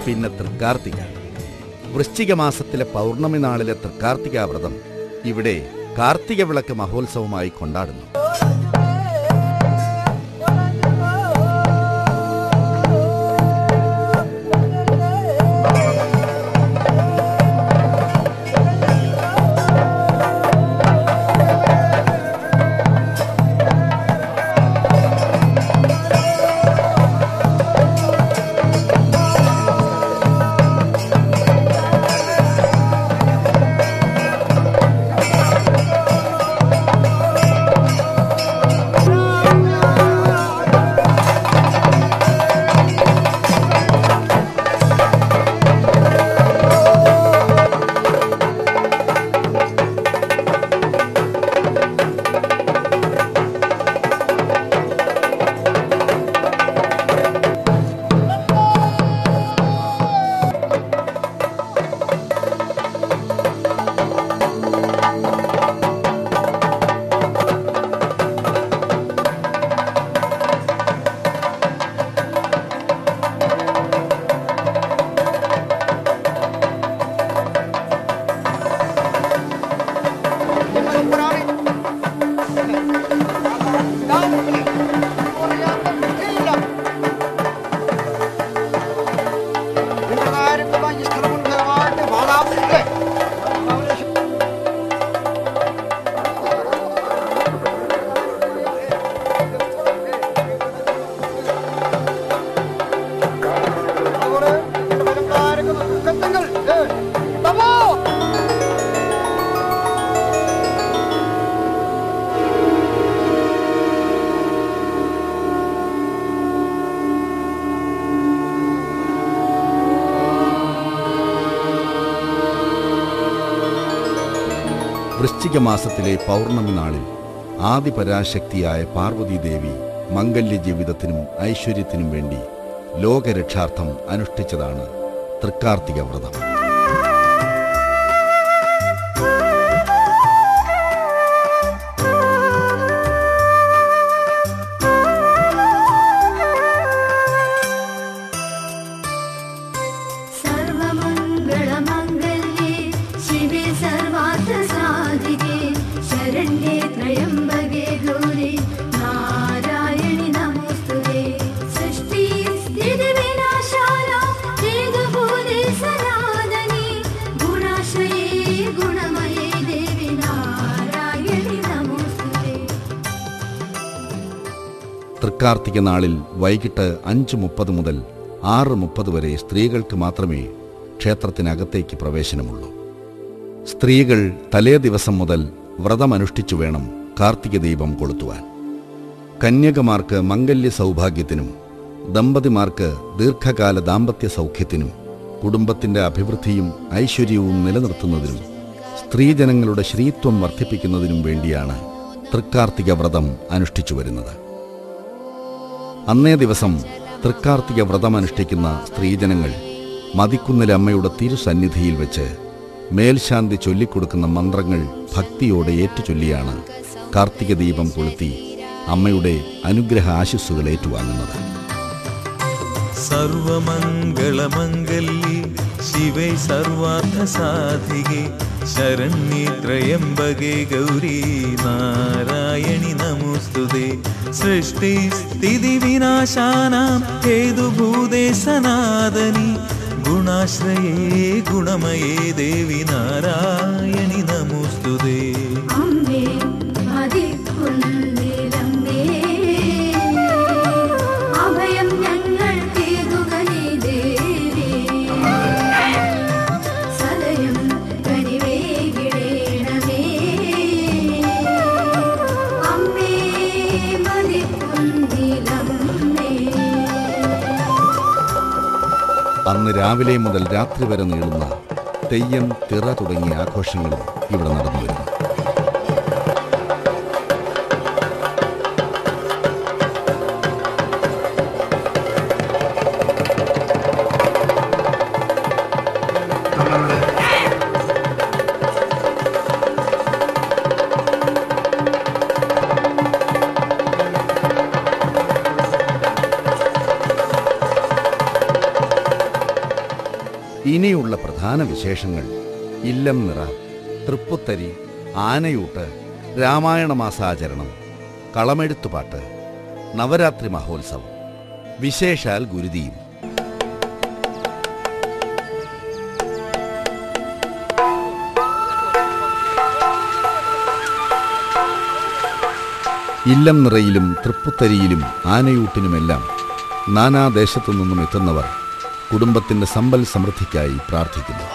പിന്നെ തൃക്കാർത്തിക. വൃശ്ചിക മാസത്തിലെ പൗർണമി നാളിലെ തൃക്കാർത്തിക വ്രതം ഇവിടെ കാർത്തിക വിളക്ക് മഹോത്സവമായി കൊണ്ടാടുന്നു. വൃശ്ചിക മാസത്തിലെ പൗർണമി നാളിൽ ആദിപരാശക്തിയായ പാർവതീദേവി മംഗല്യ ജീവിതത്തിനും ഐശ്വര്യത്തിനും വേണ്ടി ലോകരക്ഷാർത്ഥം അനുഷ്ഠിച്ചതാണ് തൃക്കാർത്തിക വ്രതം. തൃക്കാർത്തിക നാളിൽ വൈകിട്ട് 5:30 മുതൽ 6:30 വരെ സ്ത്രീകൾക്ക് മാത്രമേ ക്ഷേത്രത്തിനകത്തേക്ക് പ്രവേശനമുള്ളൂ. സ്ത്രീകൾ തലേ ദിവസം മുതൽ വ്രതമനുഷ്ഠിച്ചു വേണം കാർത്തിക ദീപം കൊളുത്തുവാൻ. കന്യകമാർക്ക് മംഗല്യ സൗഭാഗ്യത്തിനും ദമ്പതിമാർക്ക് ദീർഘകാല ദാമ്പത്യ സൗഖ്യത്തിനും കുടുംബത്തിൻ്റെ അഭിവൃദ്ധിയും ഐശ്വര്യവും നിലനിർത്തുന്നതിനും സ്ത്രീജനങ്ങളുടെ ശ്രീത്വം വർദ്ധിപ്പിക്കുന്നതിനും വേണ്ടിയാണ് തൃക്കാർത്തിക വ്രതം അനുഷ്ഠിച്ചു വരുന്നത്. അന്നേ ദിവസം തൃക്കാർത്തിക വ്രതമനുഷ്ഠിക്കുന്ന സ്ത്രീജനങ്ങൾ മതിക്കുന്നിലെ അമ്മയുടെ തിരുസന്നിധിയിൽ വെച്ച് മേൽശാന്തി ചൊല്ലിക്കൊടുക്കുന്ന മന്ത്രങ്ങൾ ഭക്തിയോടെ ഏറ്റുചൊല്ലിയാണ് കാർത്തിക ദീപം കൊളുത്തി അമ്മയുടെ അനുഗ്രഹ ആശിസ്സുകൾ ഏറ്റുവാങ്ങുന്നത്. സർവമംഗളമംഗല്യേ ശിവേ സർവാർത്ഥസാധികേ ശരണ്യേ ത്രയംബകേ ഗൗരീ നാരായണി നമോസ്തുതേ സൃഷ്ടി സ്ഥിതി വിനാശാനാം ഹേതുഭൂതേ സനാതനി ഗുണാശ്രയേ ഗുണമയേ ദേവി നാരായണി നമോസ്തുതേ. അന്ന് രാവിലെ മുതൽ രാത്രി വരെ നീളുന്ന തെയ്യം, തിറ തുടങ്ങിയ ആഘോഷങ്ങളും ഇവിടെ നടന്നു വരുന്നു. ഇനിയുള്ള പ്രധാന വിശേഷങ്ങൾ ഇല്ലം നിറ, തൃപ്പുത്തരി, ആനയൂട്ട്, രാമായണ മാസാചരണം, കളമെഴുത്തുപാട്ട്, നവരാത്രി മഹോത്സവം, വിശേഷാൽ ഗുരുതിയും. ഇല്ലം നിറയിലും തൃപ്പുത്തരിയിലും ആനയൂട്ടിനുമെല്ലാം നാനാദേശത്തു നിന്നും എത്തുന്നവർ കുടുംബത്തിന്റെ സമ്പൽ സമൃദ്ധിക്കായി പ്രാർത്ഥിക്കുന്നു.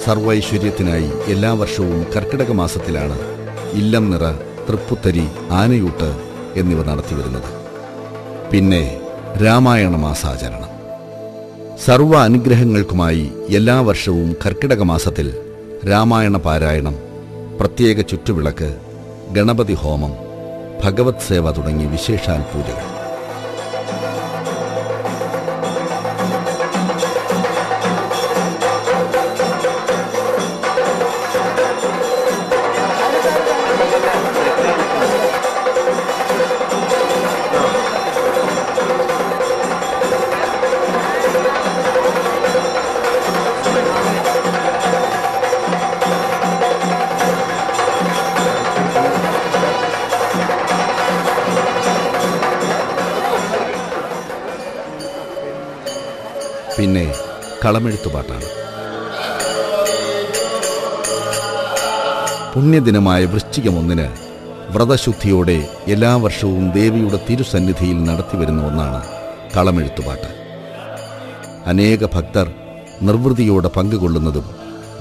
സർവൈശ്വര്യത്തിനായി എല്ലാ വർഷവും കർക്കിടക മാസത്തിലാണ് ഇല്ലം നിറ, തൃപ്പുത്തരി, ആനയൂട്ട് എന്നിവ നടത്തിവരുന്നത്. പിന്നെ രാമായണ മാസാചരണം. സർവ അനുഗ്രഹങ്ങൾക്കുമായി എല്ലാ വർഷവും കർക്കിടക മാസത്തിൽ രാമായണ പാരായണം, പ്രത്യേക ചുറ്റുവിളക്ക്, ഗണപതി ഹോമം, ഭഗവത് സേവ തുടങ്ങി വിശേഷാൽ പൂജകൾ. പിന്നെ കളമെഴുത്തുപാട്ടാണ്. പുണ്യദിനമായ വൃശ്ചികം 1 വ്രതശുദ്ധിയോടെ എല്ലാ വർഷവും ദേവിയുടെ തിരുസന്നിധിയിൽ നടത്തിവരുന്ന ഒന്നാണ് കളമെഴുത്തുപാട്ട്. അനേക ഭക്തർ നിർവൃതിയോടെ പങ്കുകൊള്ളുന്നതും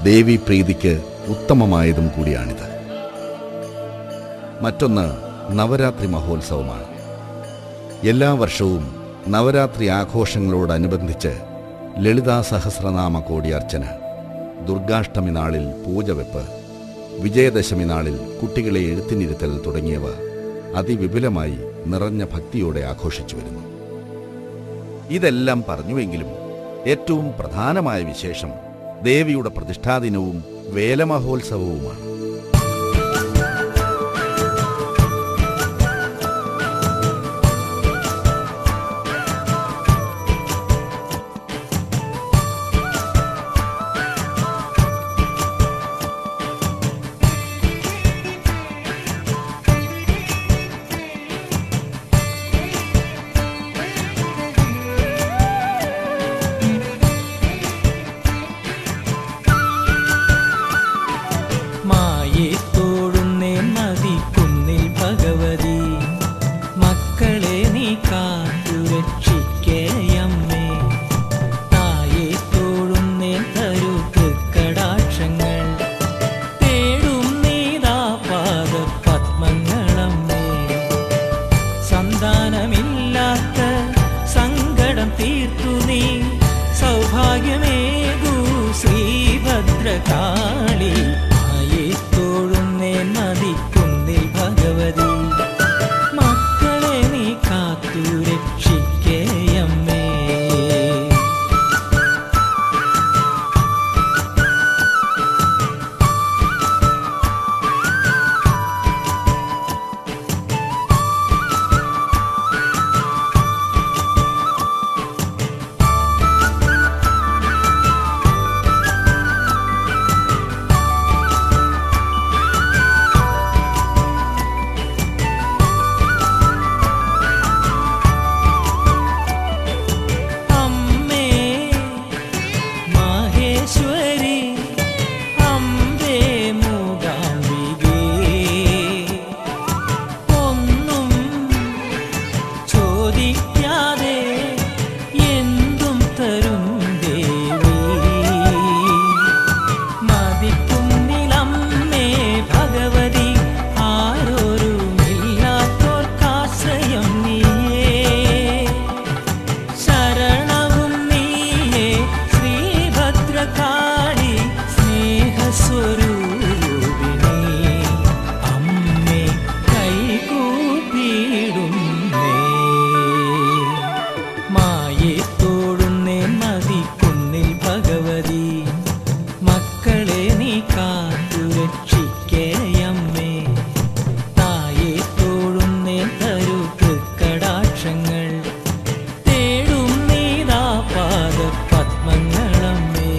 ദേവീപ്രീതിക്ക് ഉത്തമമായതും കൂടിയാണിത്. മറ്റൊന്ന് നവരാത്രി മഹോത്സവമാണ്. എല്ലാ വർഷവും നവരാത്രി ആഘോഷങ്ങളോടനുബന്ധിച്ച് ലളിതാ സഹസ്രനാമ കോടി അർച്ചന, ദുർഗാഷ്ടമി നാളിൽ പൂജവെപ്പ്, വിജയദശമി നാളിൽ കുട്ടികളെ എഴുത്തിനിരുത്തൽ തുടങ്ങിയവ അതിവിപുലമായി നിറഞ്ഞ ഭക്തിയോടെ ആഘോഷിച്ചു വരുന്നു. ഇതെല്ലാം പറഞ്ഞുവെങ്കിലും ഏറ്റവും പ്രധാനമായ വിശേഷം ദേവിയുടെ പ്രതിഷ്ഠാദിനവും വേലമഹോത്സവവുമാണ്. സർവേശ്വരി അംബേ മൂകാംബികേ ഒന്നും ചോദിക്കാതെ എന്തും തരും ദേവി മതിക്കുന്നിലമ്മേ ഭഗവതി ആരോരുമില്ലാത്തോർക്കാശ്രയം നീയേ ശരണവും നീയേ ശ്രീഭദ്രകാളി സ്നേഹസ്വരൂപിണി അമ്മേ കൈകൂപ്പിടുന്നേ മായേ തോടുന്നേ മതിക്കുന്നിൽ ഭഗവതി മക്കളെ നീ കാത്തു രക്ഷിക്കേയമ്മേ തായേ തോടുന്നേ തരൂ തൃക്കടാക്ഷങ്ങൾ തേടും നീതാ പാദ പത്മങ്ങളമ്മേ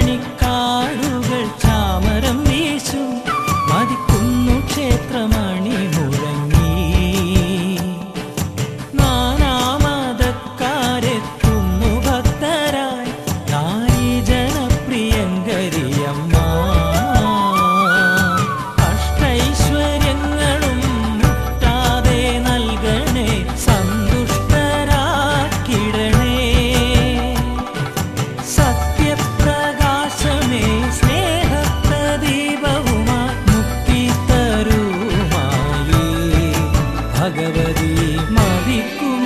മലരണിക്കാടുകൾ ചാമരം വീശും മതിക്കുന്നു ക്ഷേത്രമണി മുഴങ്ങി നാനാമതക്കാരെത്തുന്നു ഭക്തരായി നാരി ജനപ്രിയങ്കരിയമ്മ അഷ്ടൈശ്വര്യങ്ങളും മുട്ടാതെ നൽകണേ സന്തുഷ്ടരാക്കിടണേ സത്യപ്രകാശമേ സ്നേഹപ്രദീപവുമായി മുക്തി തരുമായേ ഭഗവതി മതിക്കും